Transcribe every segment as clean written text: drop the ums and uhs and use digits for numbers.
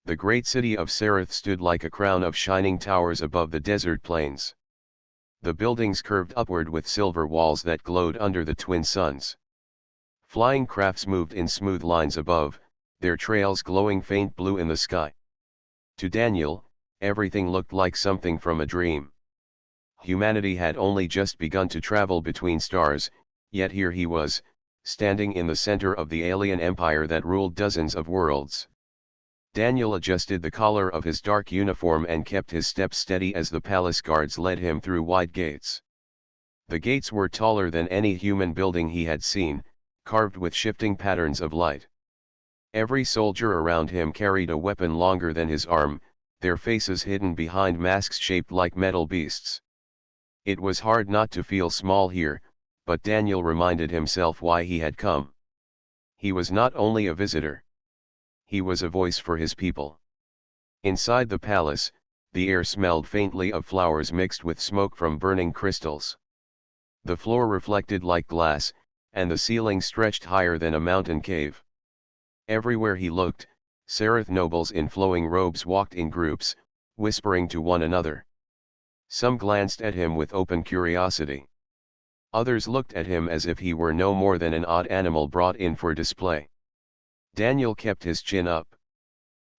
The great city of Sereth stood like a crown of shining towers above the desert plains. The buildings curved upward with silver walls that glowed under the twin suns. Flying crafts moved in smooth lines above, their trails glowing faint blue in the sky. To Daniel, everything looked like something from a dream. Humanity had only just begun to travel between stars, yet here he was, standing in the center of the alien empire that ruled dozens of worlds. Daniel adjusted the collar of his dark uniform and kept his steps steady as the palace guards led him through wide gates. The gates were taller than any human building he had seen, carved with shifting patterns of light. Every soldier around him carried a weapon longer than his arm, their faces hidden behind masks shaped like metal beasts. It was hard not to feel small here, but Daniel reminded himself why he had come. He was not only a visitor. He was a voice for his people. Inside the palace, the air smelled faintly of flowers mixed with smoke from burning crystals. The floor reflected like glass, and the ceiling stretched higher than a mountain cave. Everywhere he looked, Sereth nobles in flowing robes walked in groups, whispering to one another. Some glanced at him with open curiosity. Others looked at him as if he were no more than an odd animal brought in for display. Daniel kept his chin up.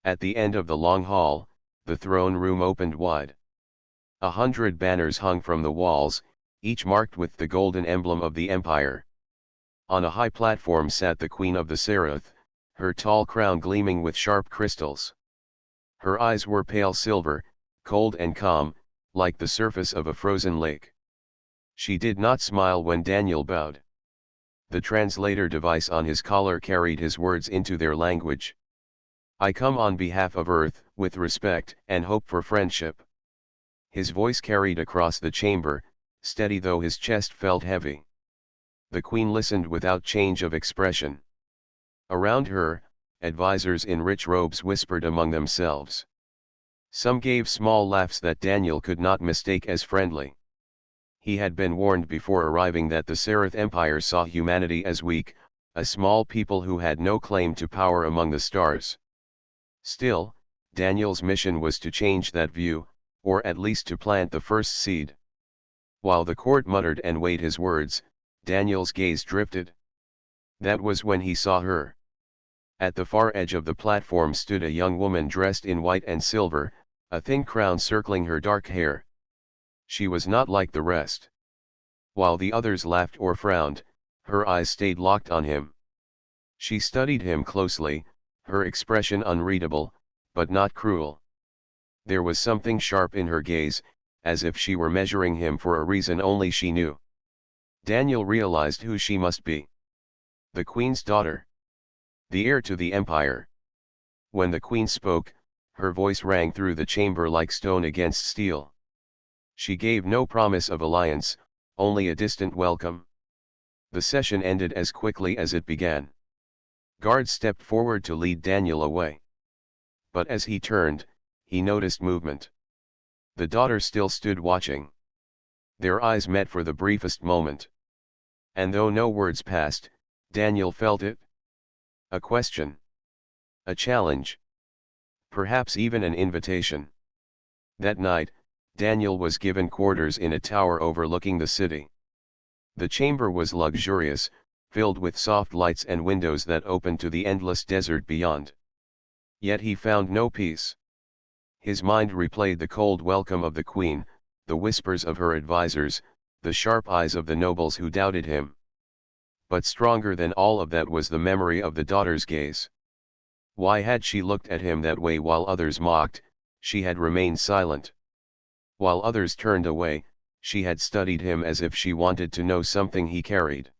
At the end of the long hall, the throne room opened wide. 100 banners hung from the walls, each marked with the golden emblem of the empire. On a high platform sat the Queen of the Sereth, her tall crown gleaming with sharp crystals. Her eyes were pale silver, cold and calm, like the surface of a frozen lake. She did not smile when Daniel bowed. The translator device on his collar carried his words into their language. "I come on behalf of Earth, with respect and hope for friendship." His voice carried across the chamber, steady though his chest felt heavy. The Queen listened without change of expression. Around her, advisors in rich robes whispered among themselves. Some gave small laughs that Daniel could not mistake as friendly. He had been warned before arriving that the Sereth Empire saw humanity as weak, a small people who had no claim to power among the stars. Still, Daniel's mission was to change that view, or at least to plant the first seed. While the court muttered and weighed his words, Daniel's gaze drifted. That was when he saw her. At the far edge of the platform stood a young woman dressed in white and silver, a thin crown circling her dark hair. She was not like the rest. While the others laughed or frowned, her eyes stayed locked on him. She studied him closely, her expression unreadable, but not cruel. There was something sharp in her gaze, as if she were measuring him for a reason only she knew. Daniel realized who she must be. The Queen's daughter. The heir to the empire. When the Queen spoke, her voice rang through the chamber like stone against steel. She gave no promise of alliance, only a distant welcome. The session ended as quickly as it began. Guards stepped forward to lead Daniel away. But as he turned, he noticed movement. The daughter still stood watching. Their eyes met for the briefest moment. And though no words passed, Daniel felt it. A question. A challenge. Perhaps even an invitation. That night, Daniel was given quarters in a tower overlooking the city. The chamber was luxurious, filled with soft lights and windows that opened to the endless desert beyond. Yet he found no peace. His mind replayed the cold welcome of the Queen, the whispers of her advisors, the sharp eyes of the nobles who doubted him. But stronger than all of that was the memory of the daughter's gaze. Why had she looked at him that way while others mocked? She had remained silent. While others turned away, she had studied him as if she wanted to know something he carried.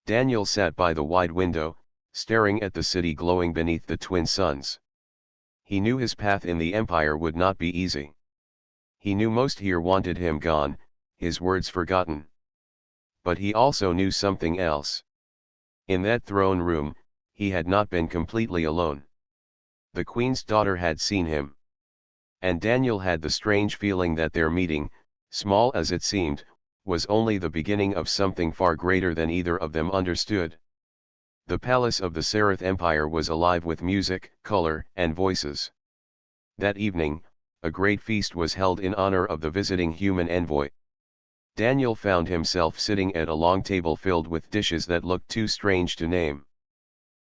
Daniel sat by the wide window, staring at the city glowing beneath the twin suns. He knew his path in the empire would not be easy. He knew most here wanted him gone, his words forgotten. But he also knew something else. In that throne room, he had not been completely alone. The Queen's daughter had seen him. And Daniel had the strange feeling that their meeting, small as it seemed, was only the beginning of something far greater than either of them understood. The palace of the Sereth Empire was alive with music, color, and voices. That evening, a great feast was held in honor of the visiting human envoy. Daniel found himself sitting at a long table filled with dishes that looked too strange to name.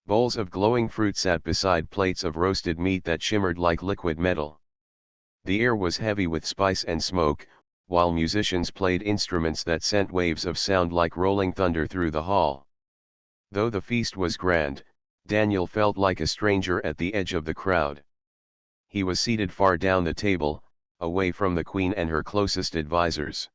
Bowls of glowing fruit sat beside plates of roasted meat that shimmered like liquid metal. The air was heavy with spice and smoke, while musicians played instruments that sent waves of sound like rolling thunder through the hall. Though the feast was grand, Daniel felt like a stranger at the edge of the crowd. He was seated far down the table, away from the queen and her closest advisors.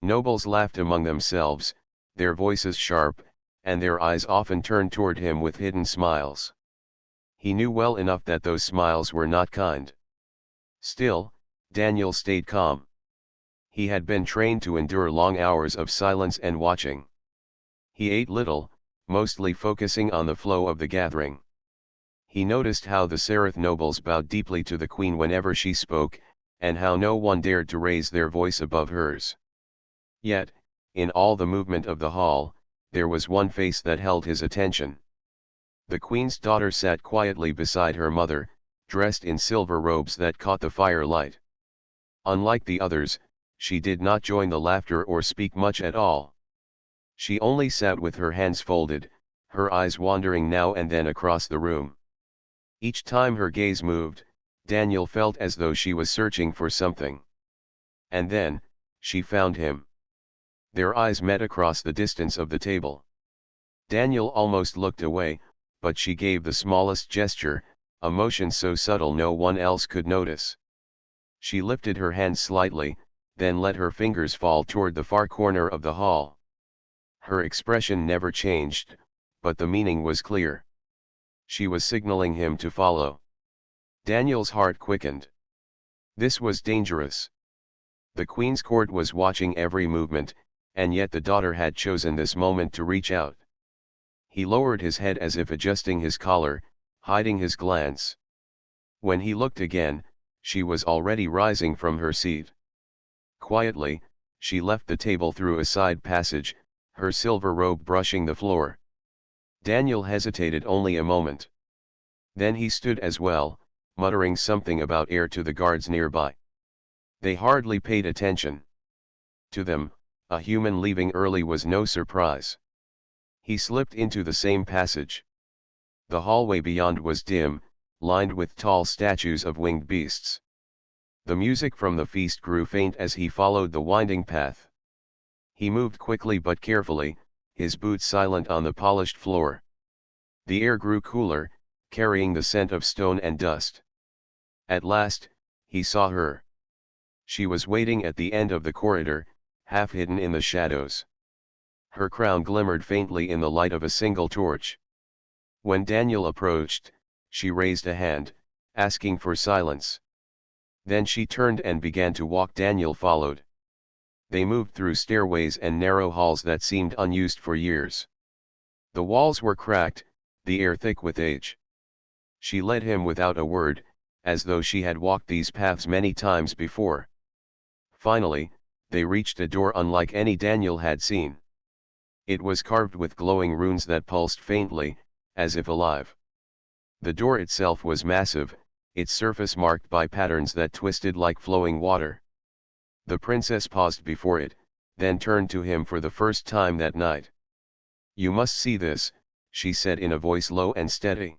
Nobles laughed among themselves, their voices sharp, and their eyes often turned toward him with hidden smiles. He knew well enough that those smiles were not kind. Still, Daniel stayed calm. He had been trained to endure long hours of silence and watching. He ate little, mostly focusing on the flow of the gathering. He noticed how the Seraph nobles bowed deeply to the queen whenever she spoke, and how no one dared to raise their voice above hers. Yet, in all the movement of the hall, there was one face that held his attention. The queen's daughter sat quietly beside her mother, dressed in silver robes that caught the firelight. Unlike the others, she did not join the laughter or speak much at all. She only sat with her hands folded, her eyes wandering now and then across the room. Each time her gaze moved, Daniel felt as though she was searching for something. And then, she found him. Their eyes met across the distance of the table. Daniel almost looked away, but she gave the smallest gesture, a motion so subtle no one else could notice. She lifted her hand slightly, then let her fingers fall toward the far corner of the hall. Her expression never changed, but the meaning was clear. She was signaling him to follow. Daniel's heart quickened. This was dangerous. The queen's court was watching every movement, and yet the daughter had chosen this moment to reach out. He lowered his head as if adjusting his collar, hiding his glance. When he looked again, she was already rising from her seat. Quietly, she left the table through a side passage, her silver robe brushing the floor. Daniel hesitated only a moment. Then he stood as well, muttering something about air to the guards nearby. They hardly paid attention. To them, a human leaving early was no surprise. He slipped into the same passage. The hallway beyond was dim, lined with tall statues of winged beasts. The music from the feast grew faint as he followed the winding path. He moved quickly but carefully, his boots silent on the polished floor. The air grew cooler, carrying the scent of stone and dust. At last, he saw her. She was waiting at the end of the corridor, half hidden in the shadows. Her crown glimmered faintly in the light of a single torch. When Daniel approached, she raised a hand, asking for silence. Then she turned and began to walk. Daniel followed. They moved through stairways and narrow halls that seemed unused for years. The walls were cracked, the air thick with age. She led him without a word, as though she had walked these paths many times before. Finally, they reached a door unlike any Daniel had seen. It was carved with glowing runes that pulsed faintly, as if alive. The door itself was massive, its surface marked by patterns that twisted like flowing water. The princess paused before it, then turned to him for the first time that night. "You must see this," she said in a voice low and steady.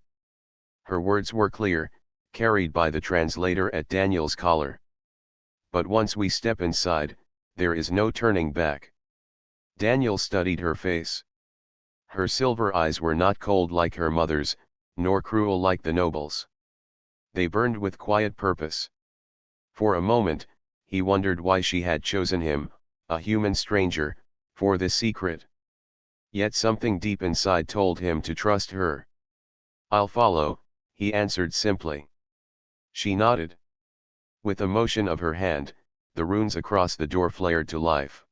Her words were clear, carried by the translator at Daniel's collar. "But once we step inside, there is no turning back." Daniel studied her face. Her silver eyes were not cold like her mother's, nor cruel like the nobles'. They burned with quiet purpose. For a moment, he wondered why she had chosen him, a human stranger, for this secret. Yet something deep inside told him to trust her. "I'll follow," he answered simply. She nodded. With a motion of her hand, the runes across the door flared to life.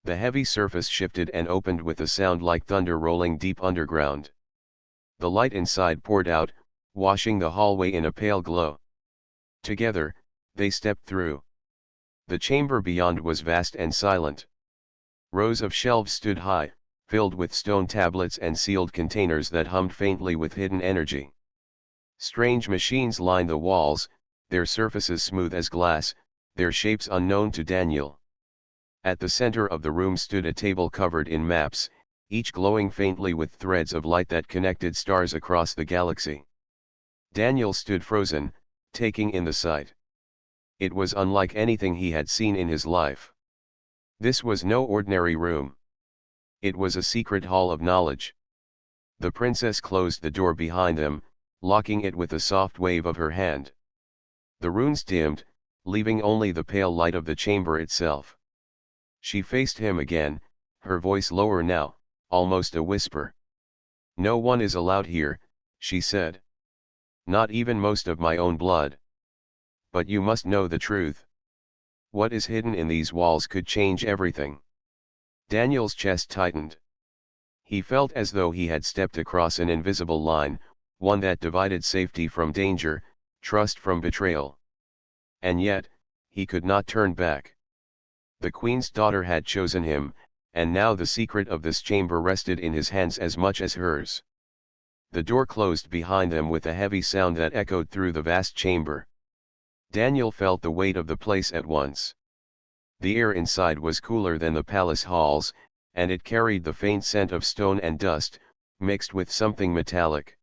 The heavy surface shifted and opened with a sound like thunder rolling deep underground. The light inside poured out, washing the hallway in a pale glow. Together, they stepped through. The chamber beyond was vast and silent. Rows of shelves stood high, filled with stone tablets and sealed containers that hummed faintly with hidden energy. Strange machines lined the walls, their surfaces smooth as glass, their shapes unknown to Daniel. At the center of the room stood a table covered in maps, each glowing faintly with threads of light that connected stars across the galaxy. Daniel stood frozen, taking in the sight. It was unlike anything he had seen in his life. This was no ordinary room. It was a secret hall of knowledge. The princess closed the door behind them, locking it with a soft wave of her hand. The runes dimmed, leaving only the pale light of the chamber itself. She faced him again, her voice lower now, almost a whisper. "No one is allowed here," she said. "Not even most of my own blood. But you must know the truth. What is hidden in these walls could change everything." Daniel's chest tightened. He felt as though he had stepped across an invisible line, one that divided safety from danger, trust from betrayal. And yet, he could not turn back. The queen's daughter had chosen him, and now the secret of this chamber rested in his hands as much as hers. The door closed behind them with a heavy sound that echoed through the vast chamber. Daniel felt the weight of the place at once. The air inside was cooler than the palace halls, and it carried the faint scent of stone and dust, mixed with something metallic.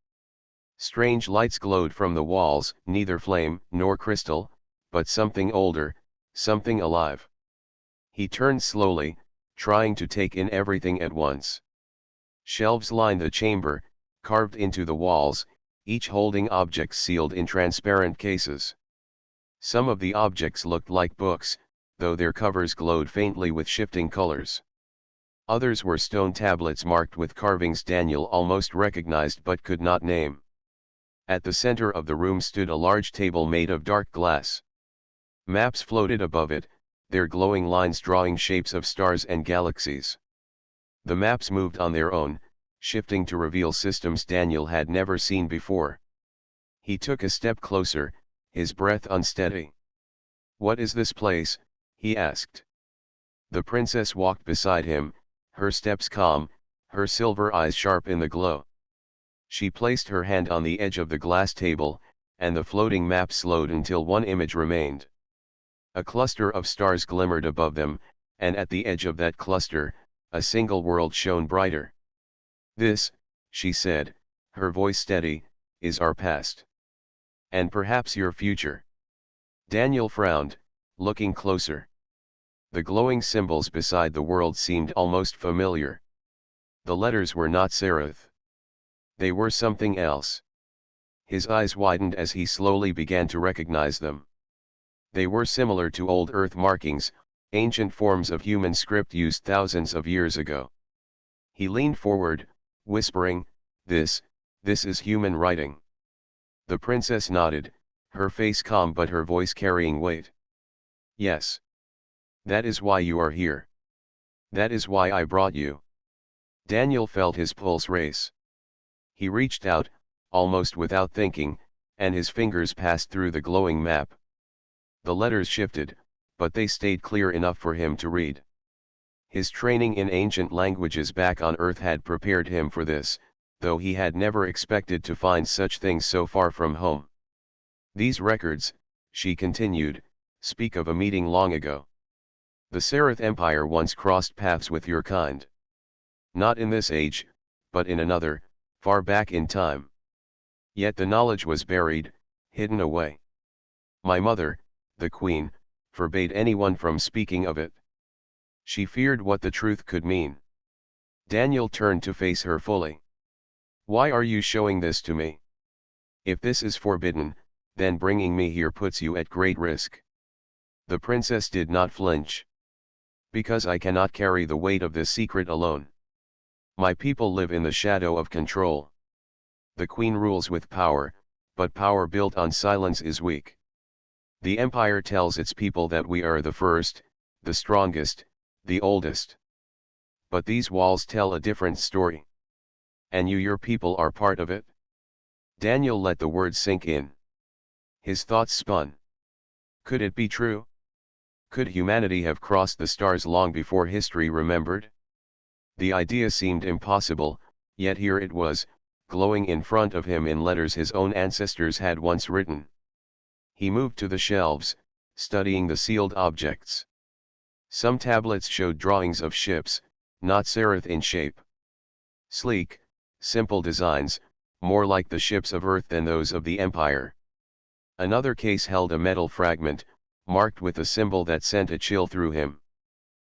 Strange lights glowed from the walls, neither flame nor crystal, but something older, something alive. He turned slowly, trying to take in everything at once. Shelves lined the chamber, carved into the walls, each holding objects sealed in transparent cases. Some of the objects looked like books, though their covers glowed faintly with shifting colors. Others were stone tablets marked with carvings Daniel almost recognized but could not name. At the center of the room stood a large table made of dark glass. Maps floated above it, their glowing lines drawing shapes of stars and galaxies. The maps moved on their own, shifting to reveal systems Daniel had never seen before. He took a step closer, his breath unsteady. "What is this place?" he asked. The princess walked beside him, her steps calm, her silver eyes sharp in the glow. She placed her hand on the edge of the glass table, and the floating map slowed until one image remained. A cluster of stars glimmered above them, and at the edge of that cluster, a single world shone brighter. "This," she said, her voice steady, "is our past. And perhaps your future." Daniel frowned, looking closer. The glowing symbols beside the world seemed almost familiar. The letters were not serif. They were something else. His eyes widened as he slowly began to recognize them. They were similar to old Earth markings, ancient forms of human script used thousands of years ago. He leaned forward, whispering, this is human writing." The princess nodded, her face calm but her voice carrying weight. "Yes. That is why you are here. That is why I brought you." Daniel felt his pulse race. He reached out, almost without thinking, and his fingers passed through the glowing map. The letters shifted, but they stayed clear enough for him to read. His training in ancient languages back on Earth had prepared him for this, though he had never expected to find such things so far from home. "These records," she continued, "speak of a meeting long ago. The Sereth Empire once crossed paths with your kind. Not in this age, but in another, far back in time. Yet the knowledge was buried, hidden away. My mother, the queen, forbade anyone from speaking of it. She feared what the truth could mean." Daniel turned to face her fully. "Why are you showing this to me? If this is forbidden, then bringing me here puts you at great risk." The princess did not flinch. "Because I cannot carry the weight of this secret alone. My people live in the shadow of control. The queen rules with power, but power built on silence is weak. The empire tells its people that we are the first, the strongest, the oldest. But these walls tell a different story. And your people are part of it." Daniel let the words sink in. His thoughts spun. Could it be true? Could humanity have crossed the stars long before history remembered? The idea seemed impossible, yet here it was, glowing in front of him in letters his own ancestors had once written. He moved to the shelves, studying the sealed objects. Some tablets showed drawings of ships, not serif in shape. Sleek, simple designs, more like the ships of Earth than those of the Empire. Another case held a metal fragment, marked with a symbol that sent a chill through him.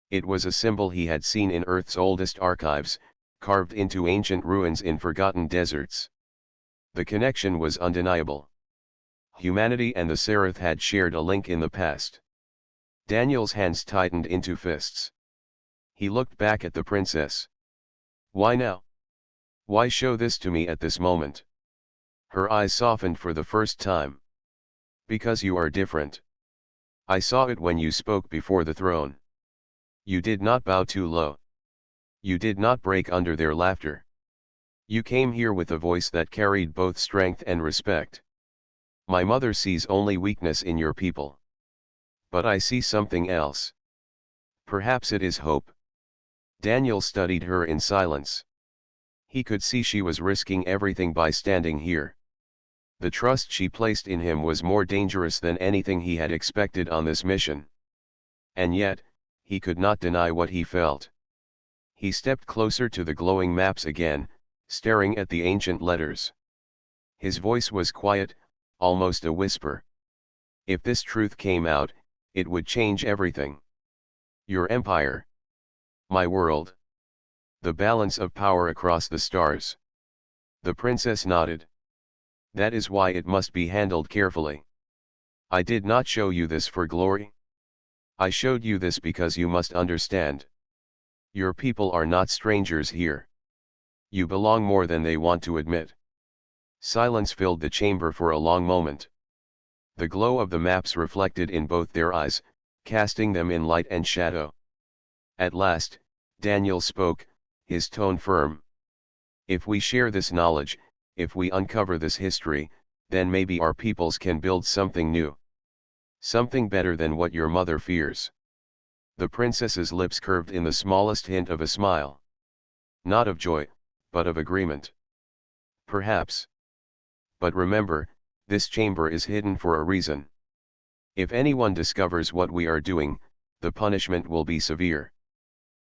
It was a symbol he had seen in Earth's oldest archives, carved into ancient ruins in forgotten deserts. The connection was undeniable. Humanity and the Seraph had shared a link in the past. Daniel's hands tightened into fists. He looked back at the princess. Why now? Why show this to me at this moment? Her eyes softened for the first time. Because you are different. I saw it when you spoke before the throne. You did not bow too low. You did not break under their laughter. You came here with a voice that carried both strength and respect. My mother sees only weakness in your people. But I see something else. Perhaps it is hope. Daniel studied her in silence. He could see she was risking everything by standing here. The trust she placed in him was more dangerous than anything he had expected on this mission. And yet, he could not deny what he felt. He stepped closer to the glowing maps again, staring at the ancient letters. His voice was quiet, almost a whisper. If this truth came out, it would change everything. Your empire. My world. The balance of power across the stars. The princess nodded. That is why it must be handled carefully. I did not show you this for glory. I showed you this because you must understand. Your people are not strangers here. You belong more than they want to admit. Silence filled the chamber for a long moment. The glow of the maps reflected in both their eyes, casting them in light and shadow. At last, Daniel spoke, his tone firm. If we share this knowledge, if we uncover this history, then maybe our peoples can build something new. Something better than what your mother fears. The princess's lips curved in the smallest hint of a smile. Not of joy, but of agreement. Perhaps. But remember, this chamber is hidden for a reason. If anyone discovers what we are doing, the punishment will be severe.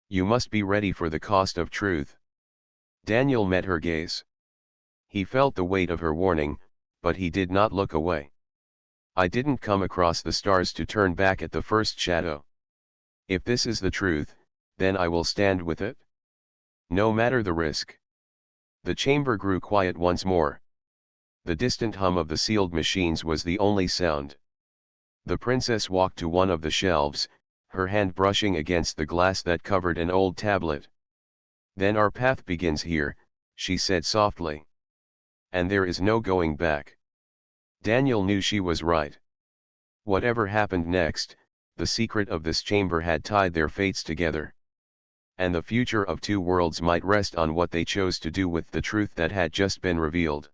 You must be ready for the cost of truth. Daniel met her gaze. He felt the weight of her warning, but he did not look away. I didn't come across the stars to turn back at the first shadow. If this is the truth, then I will stand with it. No matter the risk. The chamber grew quiet once more. The distant hum of the sealed machines was the only sound. The princess walked to one of the shelves, her hand brushing against the glass that covered an old tablet. Then our path begins here, she said softly. And there is no going back. Daniel knew she was right. Whatever happened next, the secret of this chamber had tied their fates together. And the future of two worlds might rest on what they chose to do with the truth that had just been revealed.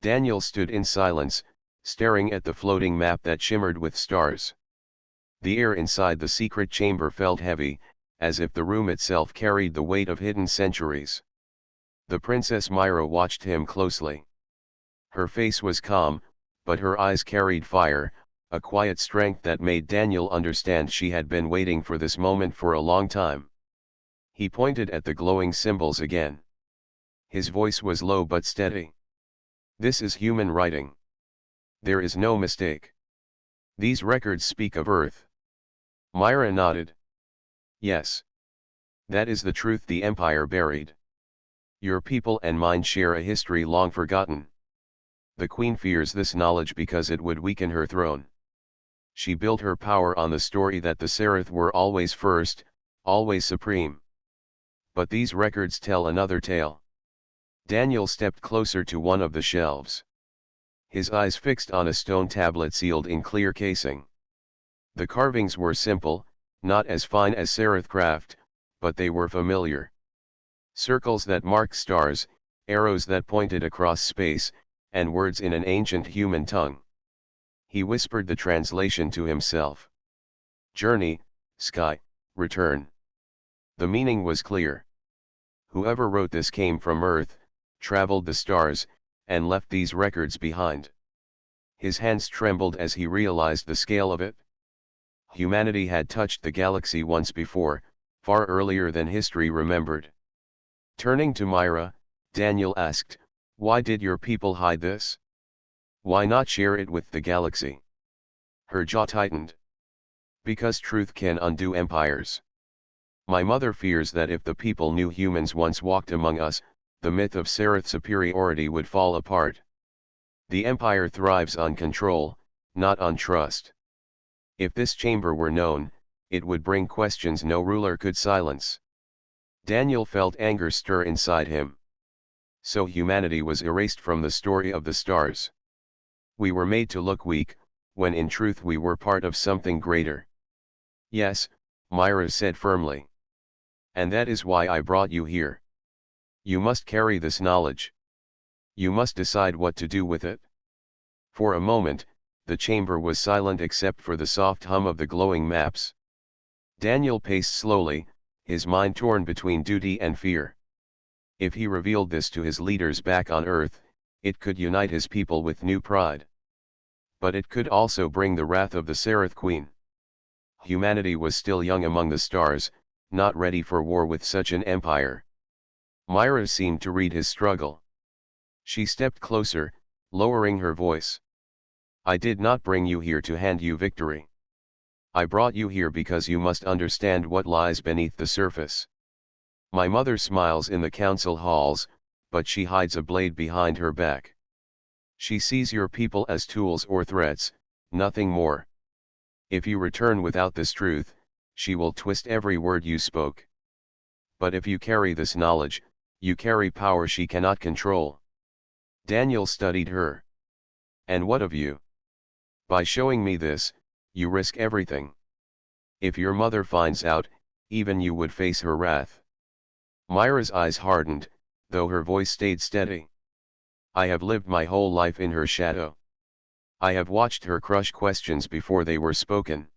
Daniel stood in silence, staring at the floating map that shimmered with stars. The air inside the secret chamber felt heavy, as if the room itself carried the weight of hidden centuries. The Princess Myra watched him closely. Her face was calm, but her eyes carried fire, a quiet strength that made Daniel understand she had been waiting for this moment for a long time. He pointed at the glowing symbols again. His voice was low but steady. This is human writing. There is no mistake. These records speak of Earth. Myra nodded. Yes. That is the truth the Empire buried. Your people and mine share a history long forgotten. The Queen fears this knowledge because it would weaken her throne. She built her power on the story that the Seraph were always first, always supreme. But these records tell another tale. Daniel stepped closer to one of the shelves. His eyes fixed on a stone tablet sealed in clear casing. The carvings were simple, not as fine as Seraph craft, but they were familiar. Circles that marked stars, arrows that pointed across space, and words in an ancient human tongue. He whispered the translation to himself. Journey, sky, return. The meaning was clear. Whoever wrote this came from Earth, traveled the stars, and left these records behind. His hands trembled as he realized the scale of it. Humanity had touched the galaxy once before, far earlier than history remembered. Turning to Myra, Daniel asked, "Why did your people hide this? Why not share it with the galaxy?" Her jaw tightened. "Because truth can undo empires. My mother fears that if the people knew humans once walked among us, the myth of Seraph superiority would fall apart. The empire thrives on control, not on trust. If this chamber were known, it would bring questions no ruler could silence." Daniel felt anger stir inside him. So humanity was erased from the story of the stars. We were made to look weak, when in truth we were part of something greater. "Yes," Myra said firmly. "And that is why I brought you here. You must carry this knowledge. You must decide what to do with it." For a moment, the chamber was silent except for the soft hum of the glowing maps. Daniel paced slowly, his mind torn between duty and fear. If he revealed this to his leaders back on Earth, it could unite his people with new pride. But it could also bring the wrath of the Seraph Queen. Humanity was still young among the stars, not ready for war with such an empire. Myra seemed to read his struggle. She stepped closer, lowering her voice. "I did not bring you here to hand you victory. I brought you here because you must understand what lies beneath the surface. My mother smiles in the council halls, but she hides a blade behind her back. She sees your people as tools or threats, nothing more. If you return without this truth, she will twist every word you spoke. But if you carry this knowledge, you carry power she cannot control." Daniel studied her. "And what of you? By showing me this, you risk everything. If your mother finds out, even you would face her wrath." Myra's eyes hardened, though her voice stayed steady. "I have lived my whole life in her shadow. I have watched her crush questions before they were spoken.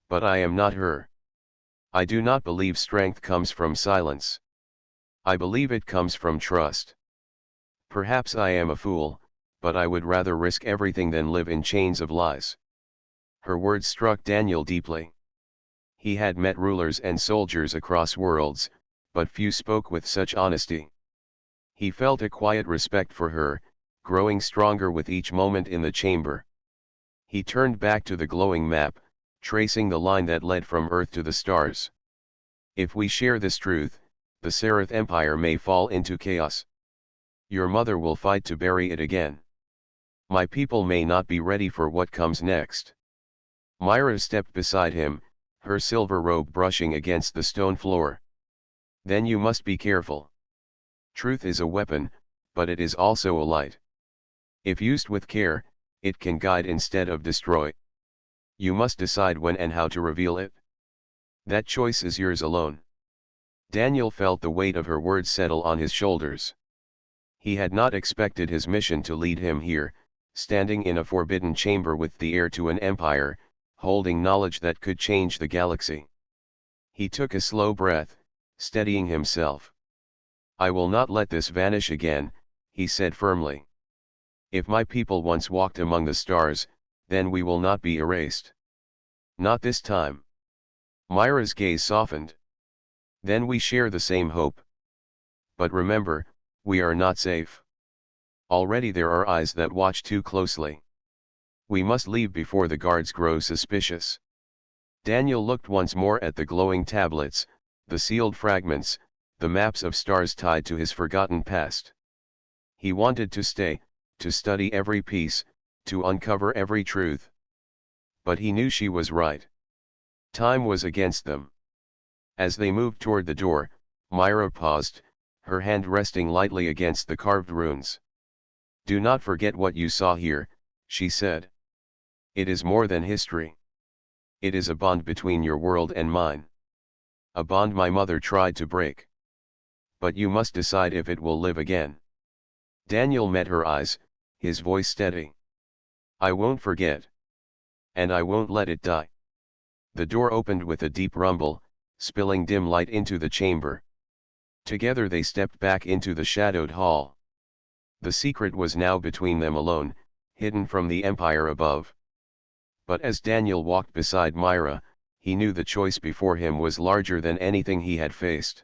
But I am not her. I do not believe strength comes from silence. I believe it comes from trust. Perhaps I am a fool, but I would rather risk everything than live in chains of lies." Her words struck Daniel deeply. He had met rulers and soldiers across worlds, but few spoke with such honesty. He felt a quiet respect for her, growing stronger with each moment in the chamber. He turned back to the glowing map, tracing the line that led from Earth to the stars. "If we share this truth, the Seraph Empire may fall into chaos. Your mother will fight to bury it again. My people may not be ready for what comes next." Myra stepped beside him, her silver robe brushing against the stone floor. "Then you must be careful. Truth is a weapon, but it is also a light. If used with care, it can guide instead of destroy. You must decide when and how to reveal it. That choice is yours alone." Daniel felt the weight of her words settle on his shoulders. He had not expected his mission to lead him here, standing in a forbidden chamber with the heir to an empire, holding knowledge that could change the galaxy. He took a slow breath, steadying himself. "I will not let this vanish again," he said firmly. "If my people once walked among the stars, then we will not be erased. Not this time." Myra's gaze softened. "Then we share the same hope. But remember, we are not safe. Already there are eyes that watch too closely. We must leave before the guards grow suspicious." Daniel looked once more at the glowing tablets, the sealed fragments, the maps of stars tied to his forgotten past. He wanted to stay, to study every piece, to uncover every truth. But he knew she was right. Time was against them. As they moved toward the door, Myra paused, her hand resting lightly against the carved runes. "Do not forget what you saw here," she said. "It is more than history. It is a bond between your world and mine. A bond my mother tried to break. But you must decide if it will live again." Daniel met her eyes, his voice steady. "I won't forget. And I won't let it die." The door opened with a deep rumble, spilling dim light into the chamber. Together they stepped back into the shadowed hall. The secret was now between them alone, hidden from the empire above. But as Daniel walked beside Myra, he knew the choice before him was larger than anything he had faced.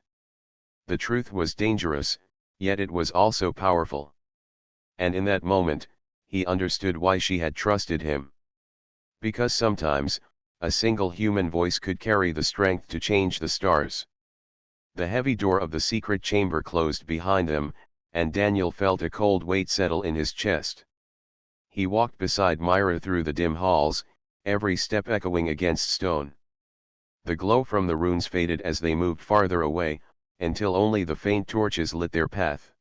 The truth was dangerous, yet it was also powerful. And in that moment, he understood why she had trusted him. Because sometimes, a single human voice could carry the strength to change the stars. The heavy door of the secret chamber closed behind them, and Daniel felt a cold weight settle in his chest. He walked beside Myra through the dim halls, every step echoing against stone. The glow from the runes faded as they moved farther away, until only the faint torches lit their path.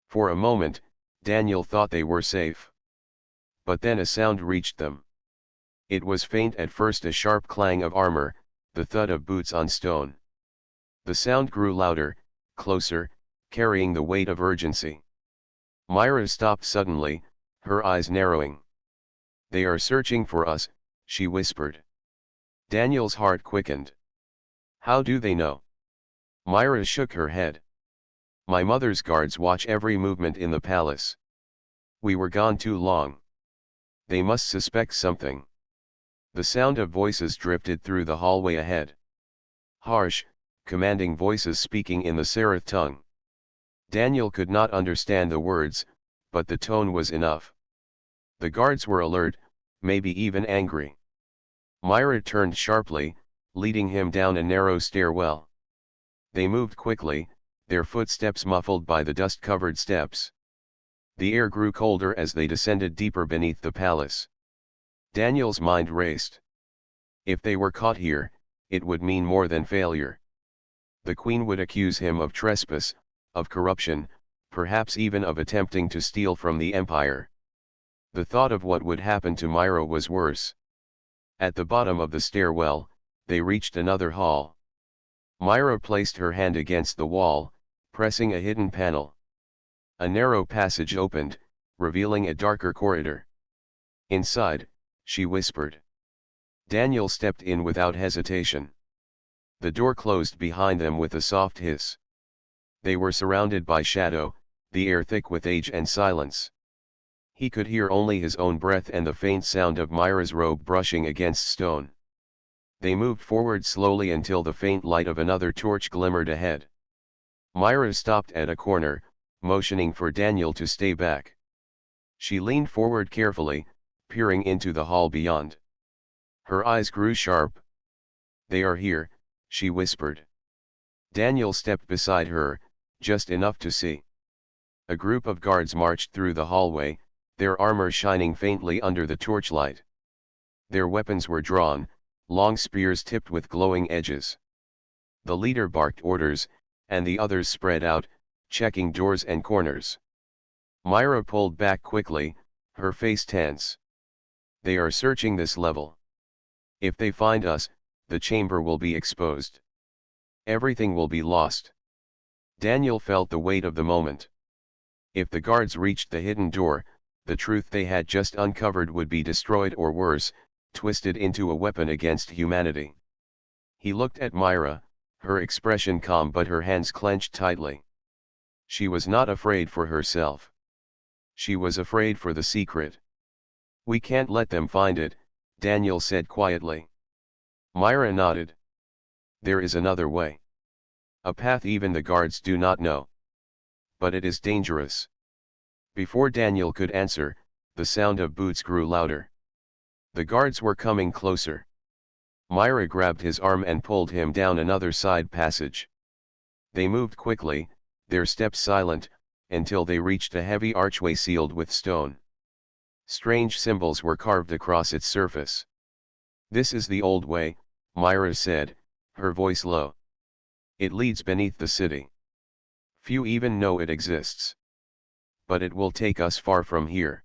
For a moment, Daniel thought they were safe. But then a sound reached them. It was faint at first, a sharp clang of armor, the thud of boots on stone. The sound grew louder, closer, carrying the weight of urgency. Myra stopped suddenly, her eyes narrowing. "They are searching for us," she whispered. Daniel's heart quickened. "How do they know?" Myra shook her head. "My mother's guards watch every movement in the palace. We were gone too long. They must suspect something." The sound of voices drifted through the hallway ahead. Harsh, commanding voices speaking in the Seraph tongue. Daniel could not understand the words, but the tone was enough. The guards were alert, maybe even angry. Myra turned sharply, leading him down a narrow stairwell. They moved quickly, their footsteps muffled by the dust-covered steps. The air grew colder as they descended deeper beneath the palace. Daniel's mind raced. If they were caught here, it would mean more than failure. The queen would accuse him of trespass, of corruption, perhaps even of attempting to steal from the empire. The thought of what would happen to Myra was worse. At the bottom of the stairwell, they reached another hall. Myra placed her hand against the wall, pressing a hidden panel. A narrow passage opened, revealing a darker corridor. "Inside," she whispered. Daniel stepped in without hesitation. The door closed behind them with a soft hiss. They were surrounded by shadow, the air thick with age and silence. He could hear only his own breath and the faint sound of Myra's robe brushing against stone. They moved forward slowly until the faint light of another torch glimmered ahead. Myra stopped at a corner, motioning for Daniel to stay back. She leaned forward carefully, peering into the hall beyond. Her eyes grew sharp. "They are here," she whispered. Daniel stepped beside her, just enough to see. A group of guards marched through the hallway, their armor shining faintly under the torchlight. Their weapons were drawn, long spears tipped with glowing edges. The leader barked orders, and the others spread out, checking doors and corners. Myra pulled back quickly, her face tense. "They are searching this level. If they find us, the chamber will be exposed. Everything will be lost." Daniel felt the weight of the moment. If the guards reached the hidden door, the truth they had just uncovered would be destroyed, or worse, twisted into a weapon against humanity. He looked at Myra, her expression calm but her hands clenched tightly. She was not afraid for herself. She was afraid for the secret. "We can't let them find it," Daniel said quietly. Myra nodded. "There is another way. A path even the guards do not know. But it is dangerous." Before Daniel could answer, the sound of boots grew louder. The guards were coming closer. Myra grabbed his arm and pulled him down another side passage. They moved quickly, their steps silent, until they reached a heavy archway sealed with stone. Strange symbols were carved across its surface. "This is the old way," Myra said, her voice low. "It leads beneath the city. Few even know it exists. But it will take us far from here."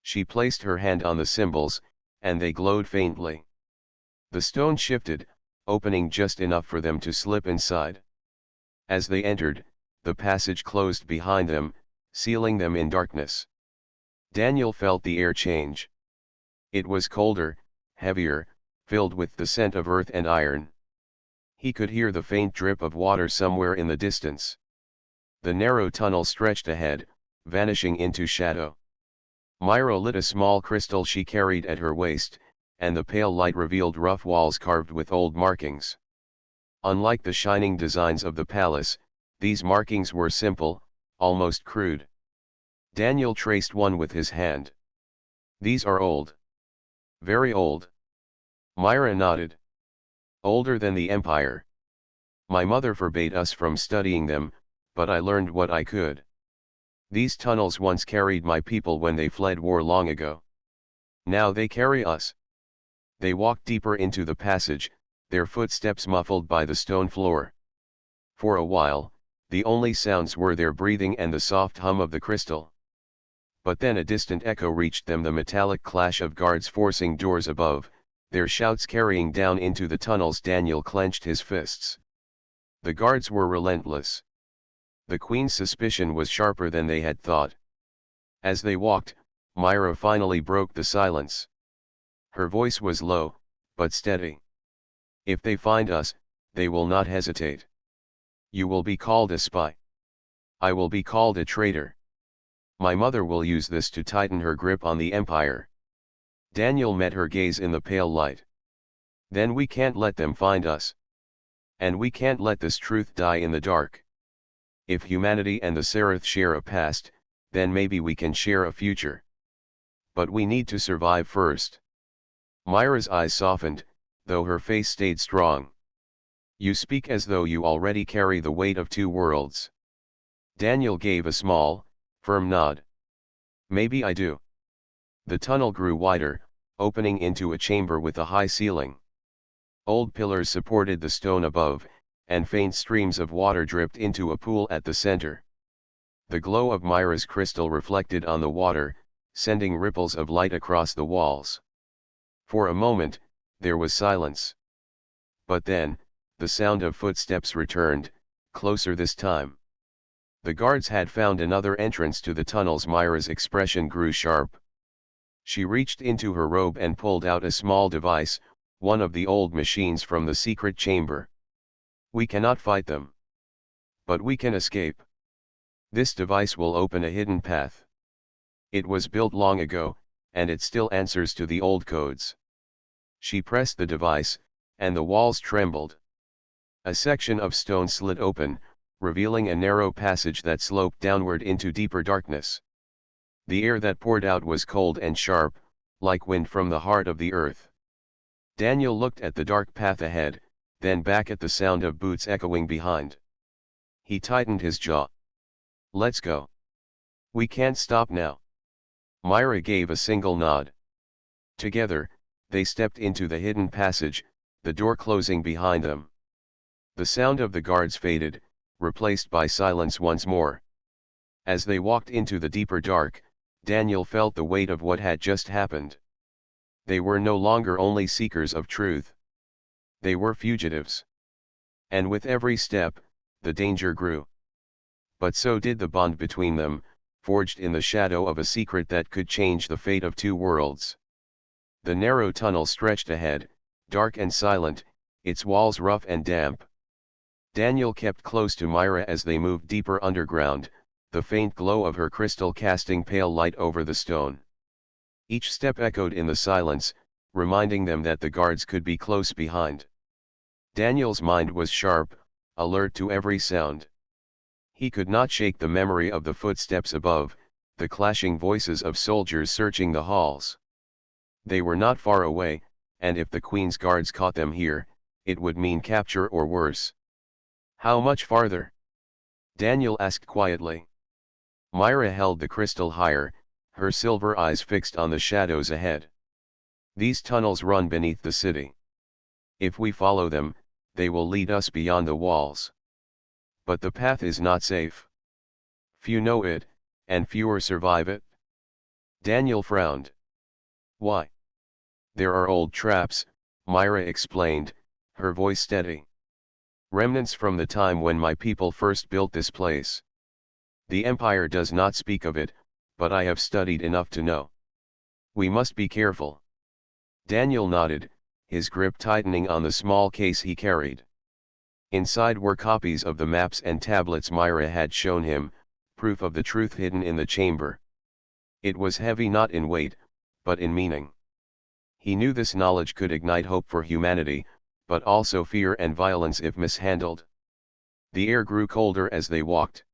She placed her hand on the symbols, and they glowed faintly. The stone shifted, opening just enough for them to slip inside. As they entered, the passage closed behind them, sealing them in darkness. Daniel felt the air change. It was colder, heavier, filled with the scent of earth and iron. He could hear the faint drip of water somewhere in the distance. The narrow tunnel stretched ahead, vanishing into shadow. Myra lit a small crystal she carried at her waist, and the pale light revealed rough walls carved with old markings. Unlike the shining designs of the palace, these markings were simple, almost crude. Daniel traced one with his hand. These are old. Very old. Myra nodded. Older than the empire. My mother forbade us from studying them, but I learned what I could. These tunnels once carried my people when they fled war long ago. Now they carry us. They walked deeper into the passage, their footsteps muffled by the stone floor. For a while, the only sounds were their breathing and the soft hum of the crystal. But then a distant echo reached them, the metallic clash of guards forcing doors above, their shouts carrying down into the tunnels. Daniel clenched his fists. The guards were relentless. The Queen's suspicion was sharper than they had thought. As they walked, Myra finally broke the silence. Her voice was low, but steady. If they find us, they will not hesitate. You will be called a spy. I will be called a traitor. My mother will use this to tighten her grip on the empire. Daniel met her gaze in the pale light. Then we can't let them find us. And we can't let this truth die in the dark. If humanity and the Seraph share a past, then maybe we can share a future. But we need to survive first. Myra's eyes softened, though her face stayed strong. You speak as though you already carry the weight of two worlds. Daniel gave a small, firm nod. Maybe I do. The tunnel grew wider, opening into a chamber with a high ceiling. Old pillars supported the stone above, and faint streams of water dripped into a pool at the center. The glow of Myra's crystal reflected on the water, sending ripples of light across the walls. For a moment, there was silence. But then, the sound of footsteps returned, closer this time. The guards had found another entrance to the tunnels. Myra's expression grew sharp. She reached into her robe and pulled out a small device, one of the old machines from the secret chamber. We cannot fight them. But we can escape. This device will open a hidden path. It was built long ago, and it still answers to the old codes. She pressed the device, and the walls trembled. A section of stone slid open, revealing a narrow passage that sloped downward into deeper darkness. The air that poured out was cold and sharp, like wind from the heart of the earth. Daniel looked at the dark path ahead, then back at the sound of boots echoing behind. He tightened his jaw. Let's go. We can't stop now. Myra gave a single nod. Together, they stepped into the hidden passage, the door closing behind them. The sound of the guards faded, replaced by silence once more. As they walked into the deeper dark, Daniel felt the weight of what had just happened. They were no longer only seekers of truth. They were fugitives. And with every step, the danger grew. But so did the bond between them, forged in the shadow of a secret that could change the fate of two worlds. The narrow tunnel stretched ahead, dark and silent, its walls rough and damp. Daniel kept close to Myra as they moved deeper underground, the faint glow of her crystal casting pale light over the stone. Each step echoed in the silence, reminding them that the guards could be close behind. Daniel's mind was sharp, alert to every sound. He could not shake the memory of the footsteps above, the clashing voices of soldiers searching the halls. They were not far away, and if the Queen's guards caught them here, it would mean capture or worse. How much farther? Daniel asked quietly. Myra held the crystal higher, her silver eyes fixed on the shadows ahead. These tunnels run beneath the city. If we follow them, they will lead us beyond the walls. But the path is not safe. Few know it, and fewer survive it. Daniel frowned. Why? There are old traps, Myra explained, her voice steady. Remnants from the time when my people first built this place. The Empire does not speak of it, but I have studied enough to know. We must be careful. Daniel nodded, his grip tightening on the small case he carried. Inside were copies of the maps and tablets Myra had shown him, proof of the truth hidden in the chamber. It was heavy not in weight, but in meaning. He knew this knowledge could ignite hope for humanity, but also fear and violence if mishandled. The air grew colder as they walked.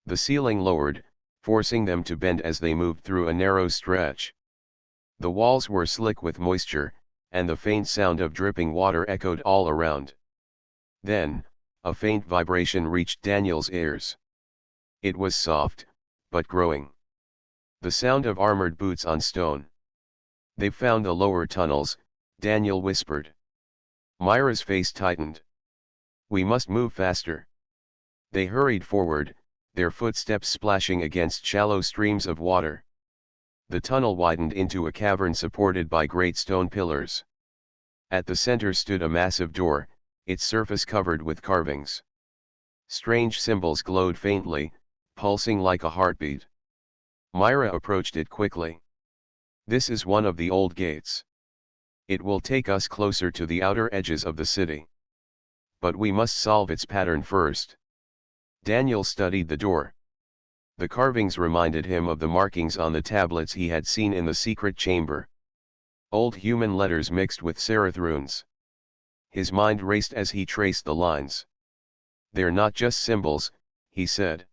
The ceiling lowered, forcing them to bend as they moved through a narrow stretch. The walls were slick with moisture, and the faint sound of dripping water echoed all around. Then, a faint vibration reached Daniel's ears. It was soft, but growing. The sound of armored boots on stone. "They've found the lower tunnels," Daniel whispered. Myra's face tightened. "We must move faster." They hurried forward, their footsteps splashing against shallow streams of water. The tunnel widened into a cavern supported by great stone pillars. At the center stood a massive door, its surface covered with carvings. Strange symbols glowed faintly, pulsing like a heartbeat. Myra approached it quickly. "This is one of the old gates. It will take us closer to the outer edges of the city. But we must solve its pattern first." Daniel studied the door. The carvings reminded him of the markings on the tablets he had seen in the secret chamber. Old human letters mixed with seraph runes. His mind raced as he traced the lines. "They're not just symbols," he said.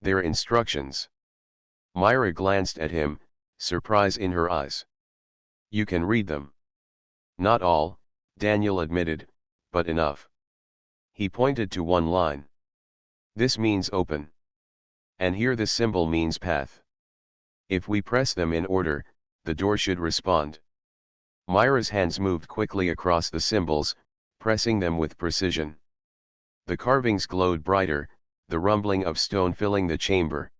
"They're instructions." Myra glanced at him, surprise in her eyes. "You can read them." "Not all," Daniel admitted, "but enough." He pointed to one line. "This means open. And here this symbol means path. If we press them in order, the door should respond." Myra's hands moved quickly across the symbols, pressing them with precision. The carvings glowed brighter, the rumbling of stone filling the chamber.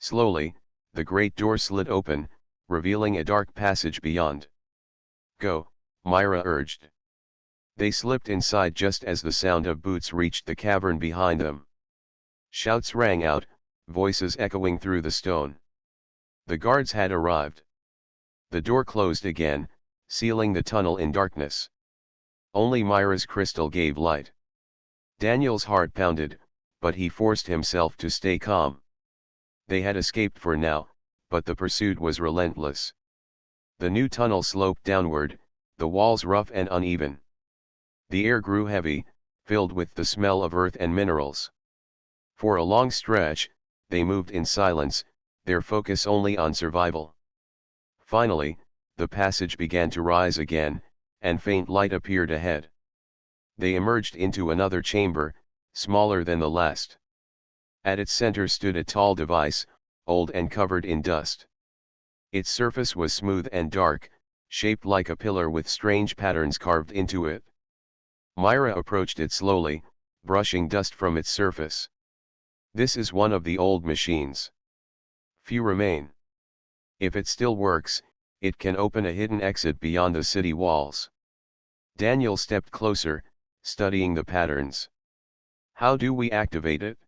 Slowly, the great door slid open, revealing a dark passage beyond. "Go," Myra urged. They slipped inside just as the sound of boots reached the cavern behind them. Shouts rang out, voices echoing through the stone. The guards had arrived. The door closed again, sealing the tunnel in darkness. Only Myra's crystal gave light. Daniel's heart pounded, but he forced himself to stay calm. They had escaped for now, but the pursuit was relentless. The new tunnel sloped downward, the walls rough and uneven. The air grew heavy, filled with the smell of earth and minerals. For a long stretch, they moved in silence, their focus only on survival. Finally, the passage began to rise again, and faint light appeared ahead. They emerged into another chamber, smaller than the last. At its center stood a tall device, old and covered in dust. Its surface was smooth and dark, shaped like a pillar with strange patterns carved into it. Myra approached it slowly, brushing dust from its surface. "This is one of the old machines. Few remain. If it still works, it can open a hidden exit beyond the city walls." Daniel stepped closer, studying the patterns. "How do we activate it?"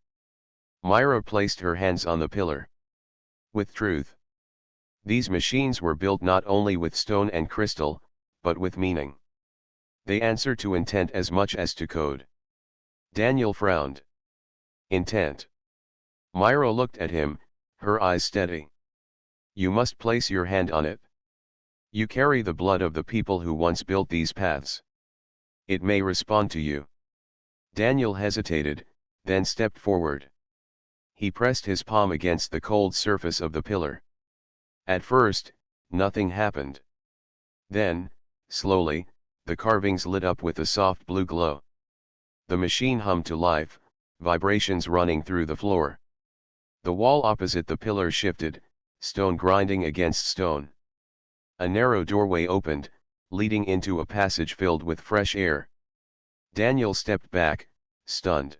Myra placed her hands on the pillar. "With truth. These machines were built not only with stone and crystal, but with meaning. They answer to intent as much as to code." Daniel frowned. "Intent?" Myra looked at him, her eyes steady. "You must place your hand on it. You carry the blood of the people who once built these paths. It may respond to you." Daniel hesitated, then stepped forward. He pressed his palm against the cold surface of the pillar. At first, nothing happened. Then, slowly, the carvings lit up with a soft blue glow. The machine hummed to life, vibrations running through the floor. The wall opposite the pillar shifted, stone grinding against stone. A narrow doorway opened, leading into a passage filled with fresh air. Daniel stepped back, stunned.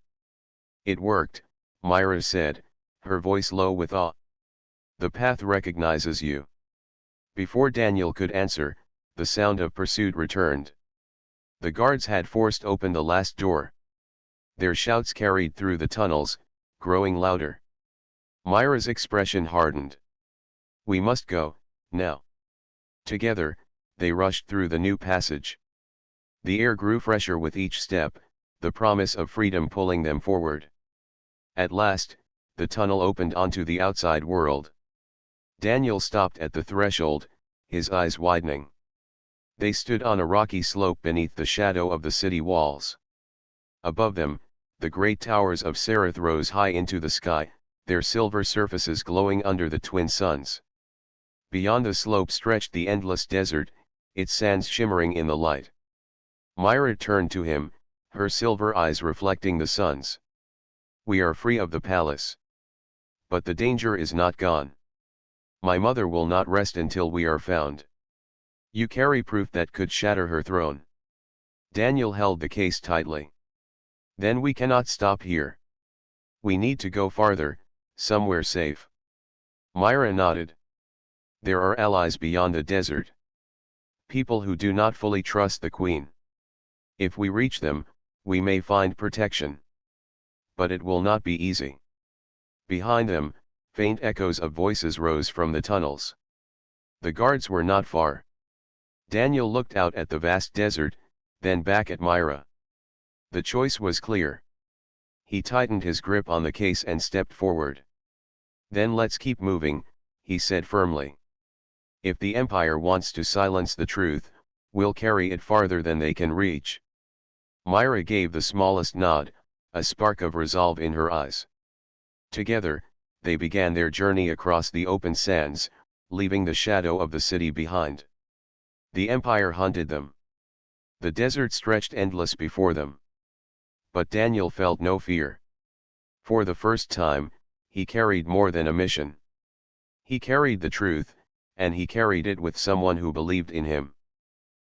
"It worked," Myra said, her voice low with awe. "The path recognizes you." Before Daniel could answer, the sound of pursuit returned. The guards had forced open the last door. Their shouts carried through the tunnels, growing louder. Myra's expression hardened. "We must go, now." Together, they rushed through the new passage. The air grew fresher with each step, the promise of freedom pulling them forward. At last, the tunnel opened onto the outside world. Daniel stopped at the threshold, his eyes widening. They stood on a rocky slope beneath the shadow of the city walls. Above them, the great towers of Sereth rose high into the sky, their silver surfaces glowing under the twin suns. Beyond the slope stretched the endless desert, its sands shimmering in the light. Myra turned to him, her silver eyes reflecting the sun's. "We are free of the palace. But the danger is not gone. My mother will not rest until we are found. You carry proof that could shatter her throne." Daniel held the case tightly. "Then we cannot stop here. We need to go farther, somewhere safe." Myra nodded. "There are allies beyond the desert. People who do not fully trust the queen. If we reach them, we may find protection. But it will not be easy." Behind them, faint echoes of voices rose from the tunnels. The guards were not far. Daniel looked out at the vast desert, then back at Myra. The choice was clear. He tightened his grip on the case and stepped forward. "Then let's keep moving," he said firmly. "If the Empire wants to silence the truth, we'll carry it farther than they can reach." Myra gave the smallest nod, a spark of resolve in her eyes. Together, they began their journey across the open sands, leaving the shadow of the city behind. The Empire hunted them. The desert stretched endless before them. But Daniel felt no fear. For the first time, he carried more than a mission. He carried the truth, and he carried it with someone who believed in him.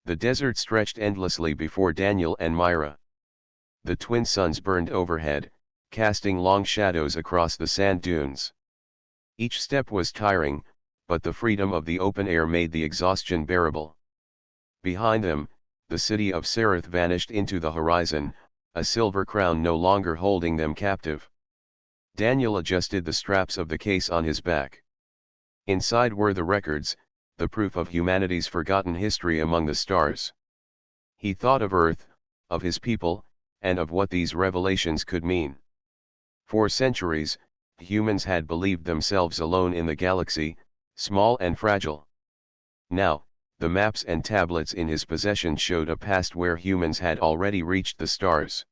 The desert stretched endlessly before Daniel and Myra. The twin suns burned overhead, casting long shadows across the sand dunes. Each step was tiring, but the freedom of the open air made the exhaustion bearable. Behind them, the city of Sereth vanished into the horizon, a silver crown no longer holding them captive. Daniel adjusted the straps of the case on his back. Inside were the records, the proof of humanity's forgotten history among the stars. He thought of Earth, of his people, and of what these revelations could mean. For centuries, humans had believed themselves alone in the galaxy, small and fragile. Now, the maps and tablets in his possession showed a past where humans had already reached the stars.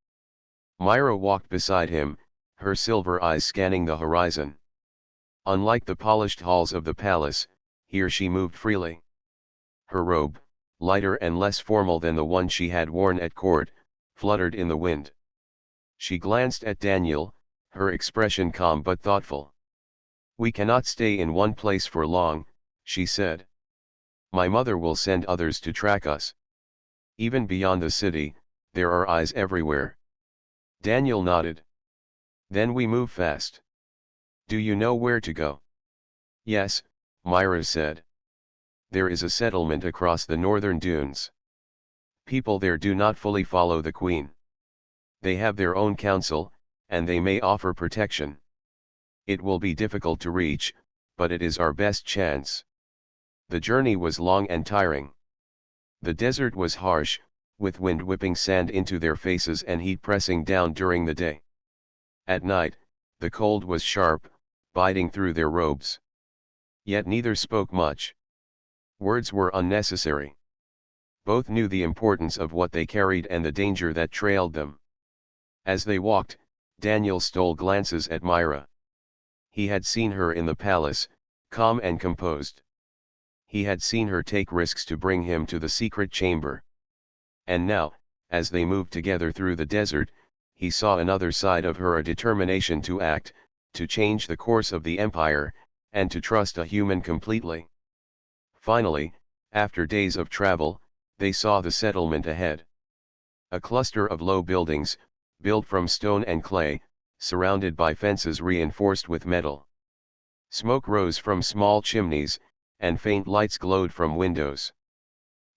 Myra walked beside him, her silver eyes scanning the horizon. Unlike the polished halls of the palace, here she moved freely. Her robe, lighter and less formal than the one she had worn at court, fluttered in the wind. She glanced at Daniel, her expression calm but thoughtful. "We cannot stay in one place for long," she said. "My mother will send others to track us. Even beyond the city, there are eyes everywhere." Daniel nodded. "Then we move fast. Do you know where to go?" "Yes," Myra said. "There is a settlement across the northern dunes. People there do not fully follow the queen. They have their own council, and they may offer protection. It will be difficult to reach, but it is our best chance." The journey was long and tiring. The desert was harsh, with wind whipping sand into their faces and heat pressing down during the day. At night, the cold was sharp, biting through their robes. Yet neither spoke much. Words were unnecessary. Both knew the importance of what they carried and the danger that trailed them. As they walked, Daniel stole glances at Myra. He had seen her in the palace, calm and composed. He had seen her take risks to bring him to the secret chamber. And now, as they moved together through the desert, he saw another side of her, a determination to act, to change the course of the empire, and to trust a human completely. Finally, after days of travel, they saw the settlement ahead. A cluster of low buildings, built from stone and clay, surrounded by fences reinforced with metal. Smoke rose from small chimneys, and faint lights glowed from windows.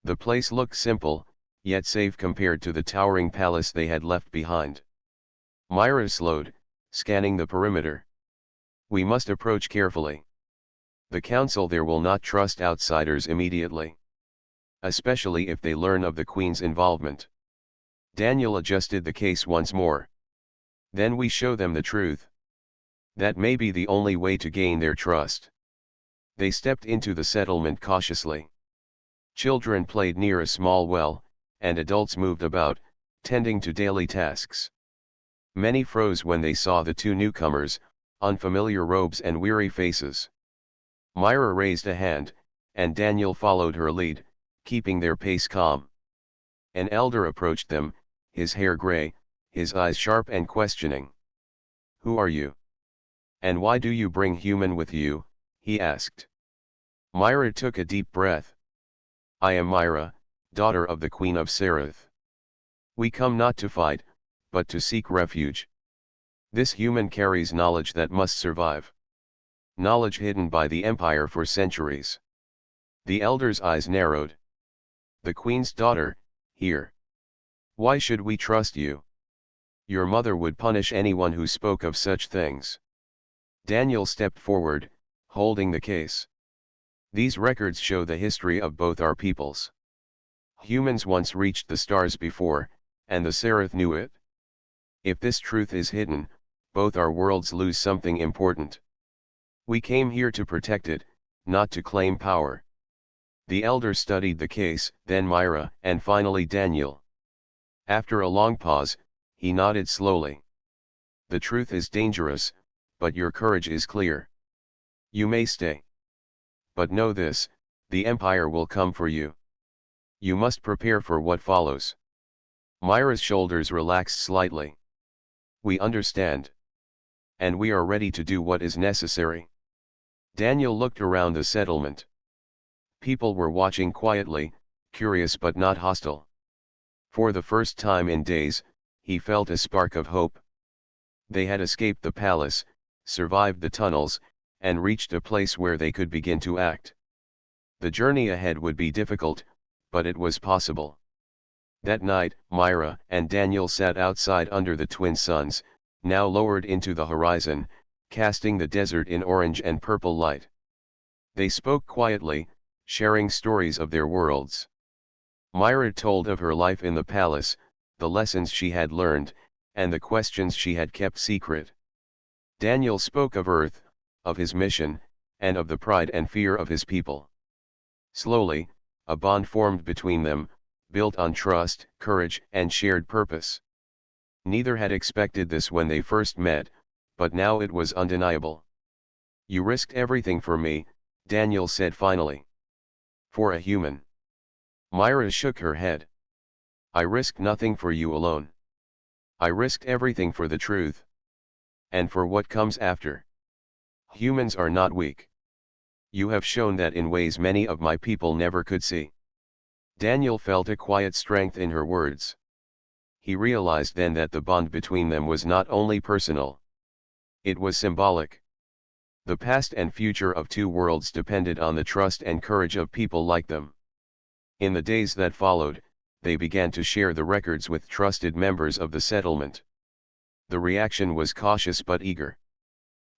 The place looked simple, yet safe compared to the towering palace they had left behind. Myra slowed, scanning the perimeter. "We must approach carefully. The council there will not trust outsiders immediately. Especially if they learn of the Queen's involvement." Daniel adjusted the case once more. "Then we show them the truth. That may be the only way to gain their trust." They stepped into the settlement cautiously. Children played near a small well, and adults moved about, tending to daily tasks. Many froze when they saw the two newcomers, unfamiliar robes and weary faces. Myra raised a hand, and Daniel followed her lead, keeping their pace calm. An elder approached them, his hair gray, his eyes sharp and questioning. "Who are you? And why do you bring human with you?" he asked. Myra took a deep breath. "I am Myra, daughter of the Queen of Sereth. We come not to fight, but to seek refuge. This human carries knowledge that must survive. Knowledge hidden by the Empire for centuries." The elder's eyes narrowed. "The Queen's daughter, here. Why should we trust you? Your mother would punish anyone who spoke of such things." Daniel stepped forward, holding the case. "These records show the history of both our peoples. Humans once reached the stars before, and the Sereth knew it. If this truth is hidden, both our worlds lose something important. We came here to protect it, not to claim power." The elder studied the case, then Myra, and finally Daniel. After a long pause, he nodded slowly. "The truth is dangerous, but your courage is clear. You may stay. But know this, the Empire will come for you. You must prepare for what follows." Myra's shoulders relaxed slightly. "We understand. And we are ready to do what is necessary." Daniel looked around the settlement. People were watching quietly, curious but not hostile. For the first time in days, he felt a spark of hope. They had escaped the palace, survived the tunnels, and reached a place where they could begin to act. The journey ahead would be difficult, but it was possible. That night, Myra and Daniel sat outside under the twin suns, now lowered into the horizon, casting the desert in orange and purple light. They spoke quietly, sharing stories of their worlds. Myra told of her life in the palace, the lessons she had learned, and the questions she had kept secret. Daniel spoke of Earth, of his mission, and of the pride and fear of his people. Slowly, a bond formed between them, built on trust, courage, and shared purpose. Neither had expected this when they first met, but now it was undeniable. "You risked everything for me," Daniel said finally. "For a human." Myra shook her head. "I risked nothing for you alone. I risked everything for the truth. And for what comes after. Humans are not weak. You have shown that in ways many of my people never could see." Daniel felt a quiet strength in her words. He realized then that the bond between them was not only personal. It was symbolic. The past and future of two worlds depended on the trust and courage of people like them. In the days that followed, they began to share the records with trusted members of the settlement. The reaction was cautious but eager.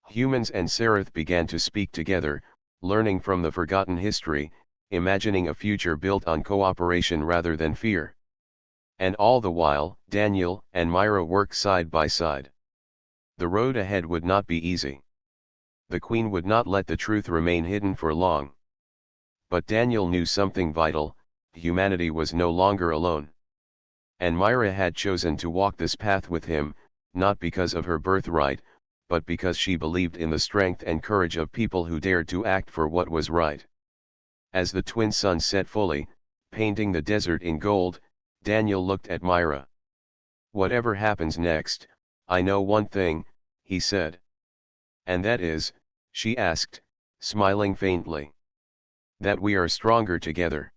Humans and Sereth began to speak together, learning from the forgotten history, imagining a future built on cooperation rather than fear. And all the while, Daniel and Myra worked side by side. The road ahead would not be easy. The Queen would not let the truth remain hidden for long. But Daniel knew something vital: humanity was no longer alone. And Myra had chosen to walk this path with him, not because of her birthright, but because she believed in the strength and courage of people who dared to act for what was right. As the twin sun set fully, painting the desert in gold, Daniel looked at Myra. "Whatever happens next, I know one thing," he said. "And that is," she asked, smiling faintly, "that we are stronger together.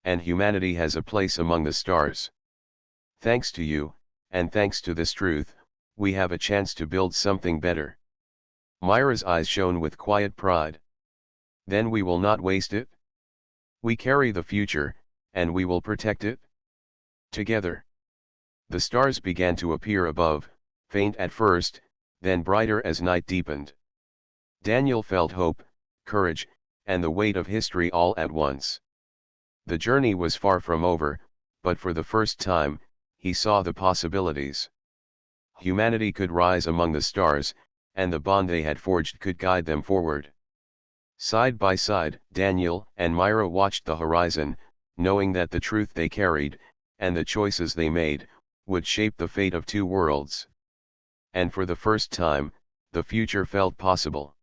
And humanity has a place among the stars. Thanks to you, and thanks to this truth, we have a chance to build something better." Myra's eyes shone with quiet pride. "Then we will not waste it. We carry the future, and we will protect it. Together." The stars began to appear above, faint at first, then brighter as night deepened. Daniel felt hope, courage, and the weight of history all at once. The journey was far from over, but for the first time, he saw the possibilities. Humanity could rise among the stars, and the bond they had forged could guide them forward. Side by side, Daniel and Myra watched the horizon, knowing that the truth they carried, and the choices they made, would shape the fate of two worlds. And for the first time, the future felt possible.